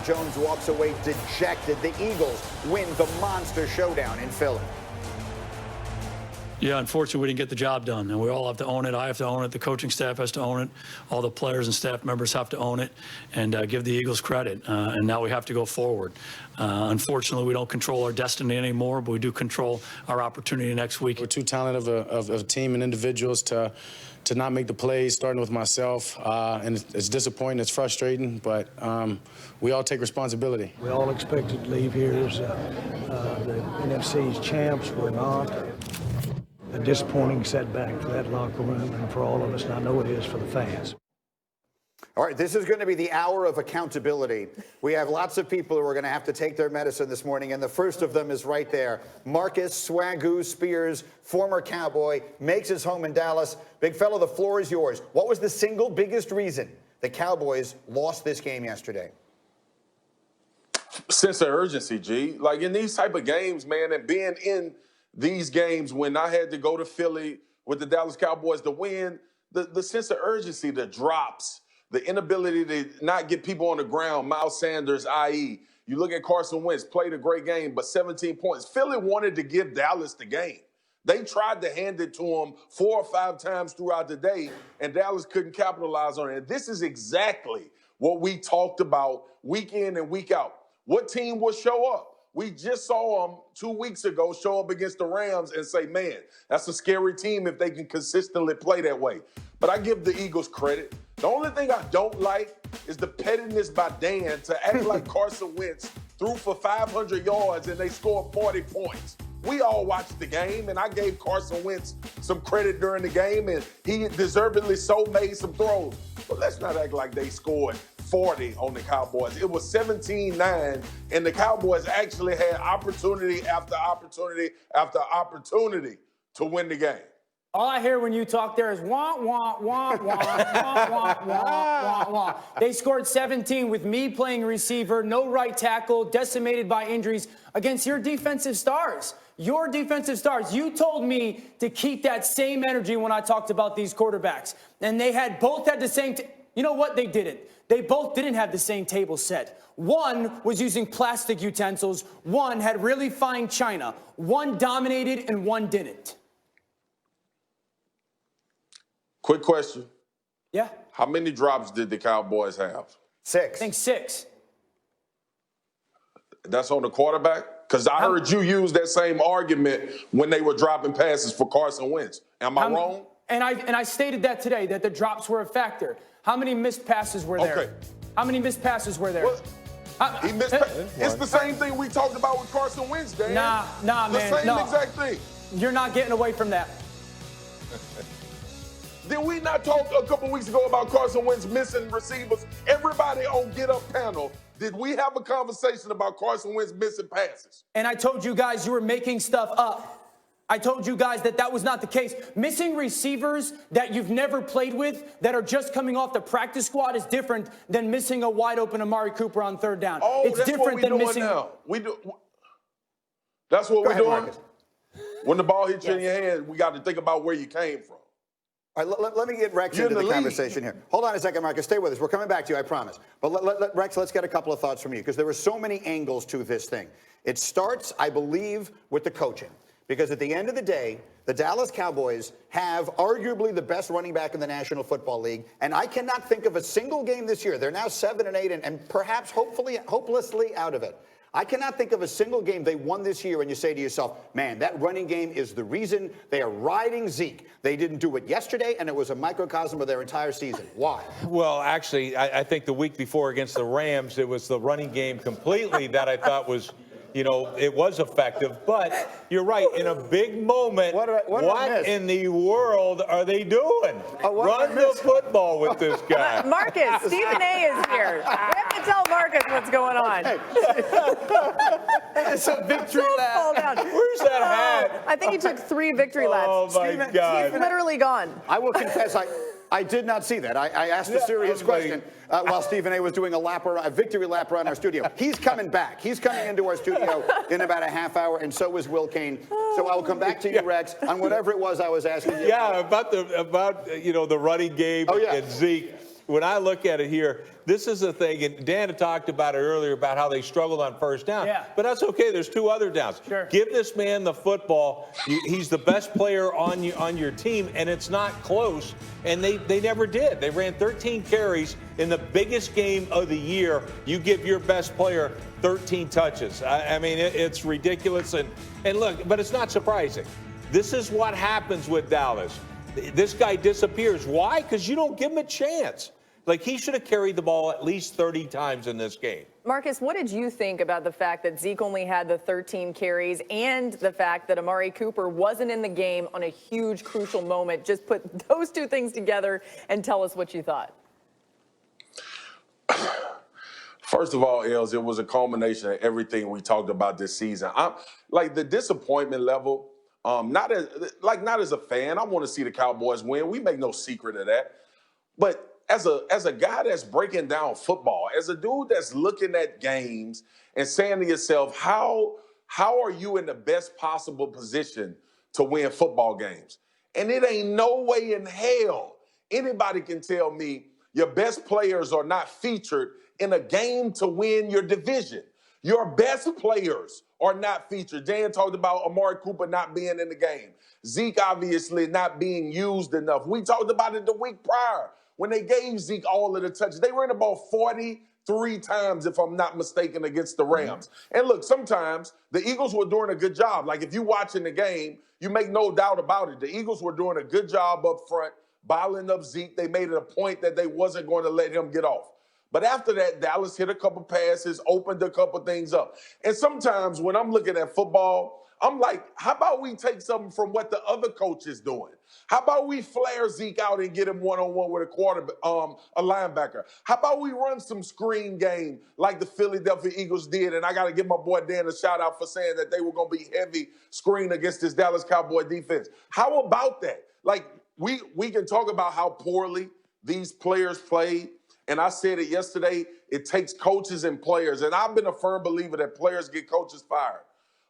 Jones walks away dejected. The Eagles win the monster showdown in Philly. Yeah, unfortunately, we didn't get the job done, and we all have to own it. I have to own it. The coaching staff has to own it. All the players and staff members have to own it and give the Eagles credit. And now we have to go forward. Unfortunately, we don't control our destiny anymore, but we do control our opportunity next week. We're too talented of a team and individuals to not make the plays, starting with myself. And it's disappointing, it's frustrating, but we all take responsibility. We all expected to leave here as the NFC's champs. We're not. A disappointing setback for that locker room and for all of us, and I know it is for the fans. All right, this is going to be the hour of accountability. We have lots of people who are going to have to take their medicine this morning, and the first of them is right there. Marcus Swagoo Spears, former Cowboy, makes his home in Dallas. Big fellow, the floor is yours. What was the single biggest reason the Cowboys lost this game yesterday? Sense of urgency, G. Like in these type of games, man, and being in these games when I had to go to Philly with the Dallas Cowboys to win, the sense of urgency, the drops, the inability to not get people on the ground, Miles Sanders, i.e., you look at Carson Wentz, played a great game, but 17 points. Philly wanted to give Dallas the game. They tried to hand it to him 4 or 5 times throughout the day, and Dallas couldn't capitalize on it. And this is exactly what we talked about week in and week out. What team will show up? We just saw them 2 weeks ago show up against the Rams and say, man, that's a scary team if they can consistently play that way. But I give the Eagles credit. The only thing I don't like is the pettiness by Dan to act like Carson Wentz threw for 500 yards and they scored 40 points. We all watched the game, and I gave Carson Wentz some credit during the game, and he deservedly so made some throws. But let's not act like they scored 40 on the Cowboys. It was 17-9, and the Cowboys actually had opportunity after opportunity after opportunity to win the game. All I hear when you talk there is wah, wah, wah, wah, wah, wah, wah, wah. They scored 17 with me playing receiver, no right tackle, decimated by injuries against your defensive stars. Your defensive stars. You told me to keep that same energy when I talked about these quarterbacks. And they had both had the same. You know what? They didn't. They both didn't have the same table set. One was using plastic utensils. One had really fine china. One dominated and one didn't. Quick question. Yeah. How many drops did the Cowboys have? 6. I think 6. That's on the quarterback? Because I heard you use that same argument when they were dropping passes for Carson Wentz. Am I wrong? And I stated that today, that the drops were a factor. How many missed passes were there? Okay. How many missed passes were there? He missed. It's the same thing we talked about with Carson Wentz, Dan. Nah, man. The same exact thing. You're not getting away from that. Did we not talk a couple weeks ago about Carson Wentz missing receivers? Everybody on Get Up panel, did we have a conversation about Carson Wentz missing passes? And I told you guys you were making stuff up. I told you guys that was not the case. Missing receivers that you've never played with that are just coming off the practice squad is different than missing a wide open Amari Cooper on 3rd down. Oh, it's that's different what we're than doing missing. Now. That's what we're doing. Marcus. When the ball hits you in your hand, we got to think about where you came from. All right, let me get Rex into the conversation here. Hold on a second, Marcus. Stay with us. We're coming back to you, I promise. But Rex, let's get a couple of thoughts from you, because there were so many angles to this thing. It starts, I believe, with the coaching. Because at the end of the day, the Dallas Cowboys have arguably the best running back in the National Football League. And I cannot think of a single game this year. They're now 7-8 and perhaps hopelessly out of it. I cannot think of a single game they won this year and you say to yourself, man, that running game is the reason they are riding Zeke. They didn't do it yesterday, and it was a microcosm of their entire season. Why? Well, actually, I think the week before against the Rams, it was the running game completely that I thought was, it was effective. But you're right, in a big moment, what in the world are they doing? Run the football with this guy. Marcus, Stephen A. is here. We have to tell Marcus what's going on. It's a victory lap. Where's that hat? I think he took 3 victory laps. Oh, my God. He's literally gone. I will confess, I did not see that. I asked a serious question while Stephen A. was doing a victory lap around our studio. He's coming back. He's coming into our studio in about a half hour, and so is Will Kane. So I'll come back to you, Rex, on whatever it was I was asking you. Yeah, about the running game and Zeke. when I look at it here, this is the thing, and Dan had talked about it earlier about how they struggled on first down. Yeah. But that's okay. There's 2 other downs. Sure. Give this man the football. He's the best player on your team, and it's not close. And they never did. They ran 13 carries in the biggest game of the year. You give your best player 13 touches. I mean, it's ridiculous. And look, but it's not surprising. This is what happens with Dallas. This guy disappears. Why? Because you don't give him a chance. Like, he should have carried the ball at least 30 times in this game. Marcus, what did you think about the fact that Zeke only had the 13 carries and the fact that Amari Cooper wasn't in the game on a huge, crucial moment? Just put those 2 things together and tell us what you thought. First of all, Els, it was a culmination of everything we talked about this season. I'm like the disappointment level. Not as a fan, I want to see the Cowboys win. We make no secret of that. But as a guy that's breaking down football, as a dude that's looking at games and saying to yourself, how are you in the best possible position to win football games? And it ain't no way in hell anybody can tell me your best players are not featured in a game to win your division. Your best players are not featured. Dan talked about Amari Cooper not being in the game. Zeke obviously not being used enough. We talked about it the week prior when they gave Zeke all of the touches. They ran the ball 43 times, if I'm not mistaken, against the Rams. And look, sometimes the Eagles were doing a good job. Like, if you're watching the game, you make no doubt about it. The Eagles were doing a good job up front, bottling up Zeke. They made it a point that they wasn't going to let him get off. But after that, Dallas hit a couple passes, opened a couple things up. And sometimes when I'm looking at football, I'm like, how about we take something from what the other coach is doing? How about we flare Zeke out and get him one-on-one with a linebacker? How about we run some screen game like the Philadelphia Eagles did? And I got to give my boy Dan a shout out for saying that they were going to be heavy screen against this Dallas Cowboy defense. How about that? Like, we can talk about how poorly these players played. And I said it yesterday, it takes coaches and players. And I've been a firm believer that players get coaches fired.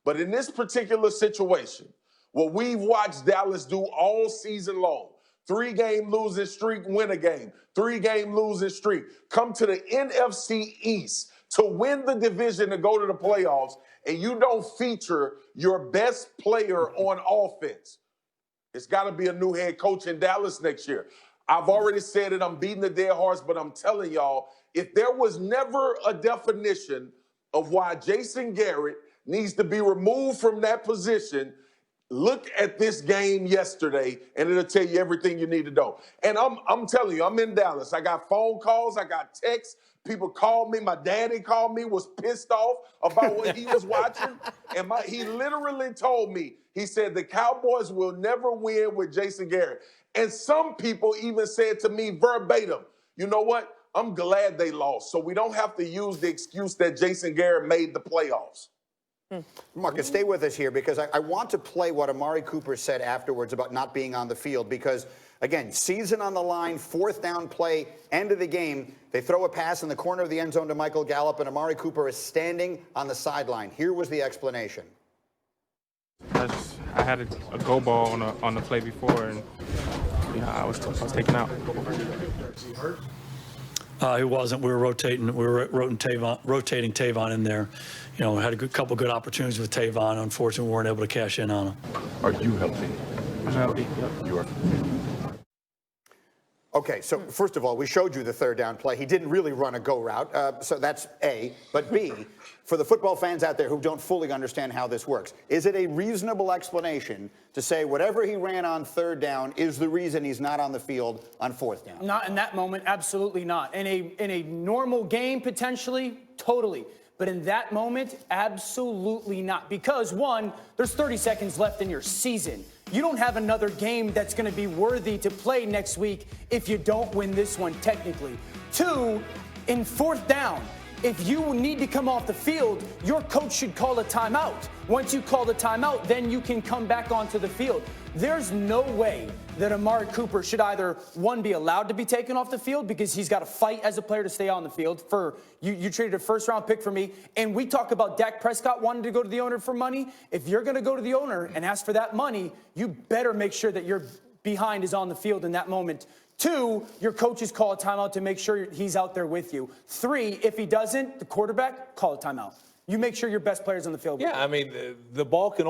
But in this particular situation, what we've watched Dallas do all season long, 3-game losing streak, win a game, 3-game losing streak, come to the NFC East to win the division to go to the playoffs, and you don't feature your best player on offense. It's got to be a new head coach in Dallas next year. I've already said it, I'm beating the dead horse, but I'm telling y'all, if there was never a definition of why Jason Garrett needs to be removed from that position, look at this game yesterday, and it'll tell you everything you need to know. And I'm telling you, I'm in Dallas. I got phone calls, I got texts. People called me. My daddy called me, was pissed off about what he was watching. And he literally told me, he said, the Cowboys will never win with Jason Garrett. And some people even said to me verbatim, you know what? I'm glad they lost, so we don't have to use the excuse that Jason Garrett made the playoffs. Marcus, stay with us here because I want to play what Amari Cooper said afterwards about not being on the field because, again, season on the line, 4th down play, end of the game. They throw a pass in the corner of the end zone to Michael Gallup, and Amari Cooper is standing on the sideline. Here was the explanation. I had a go ball on the play before, and I was taken out. He wasn't. We were rotating Tavon in there. You know, had a couple good opportunities with Tavon. Unfortunately, we weren't able to cash in on him. Are you healthy? I'm healthy. You are. Okay, so first of all, we showed you the 3rd down play. He didn't really run a go route, so that's A. But B, for the football fans out there who don't fully understand how this works, is it a reasonable explanation to say whatever he ran on 3rd down is the reason he's not on the field on 4th down? Not in that moment, absolutely not. In a normal game, potentially, totally. But in that moment, absolutely not. Because, one, there's 30 seconds left in your season. You don't have another game that's going to be worthy to play next week if you don't win this one technically. 2, in 4th down, if you need to come off the field, your coach should call a timeout. Once you call the timeout, then you can come back onto the field. There's no way that Amari Cooper should either, one, be allowed to be taken off the field because he's got to fight as a player to stay on the field. For you traded a 1st-round pick for me, and we talk about Dak Prescott wanting to go to the owner for money. If you're going to go to the owner and ask for that money, you better make sure that your behind is on the field in that moment 2, your coaches call a timeout to make sure he's out there with you. 3, if he doesn't, the quarterback, call a timeout. You make sure your best player's on the field. Yeah, I mean, the ball can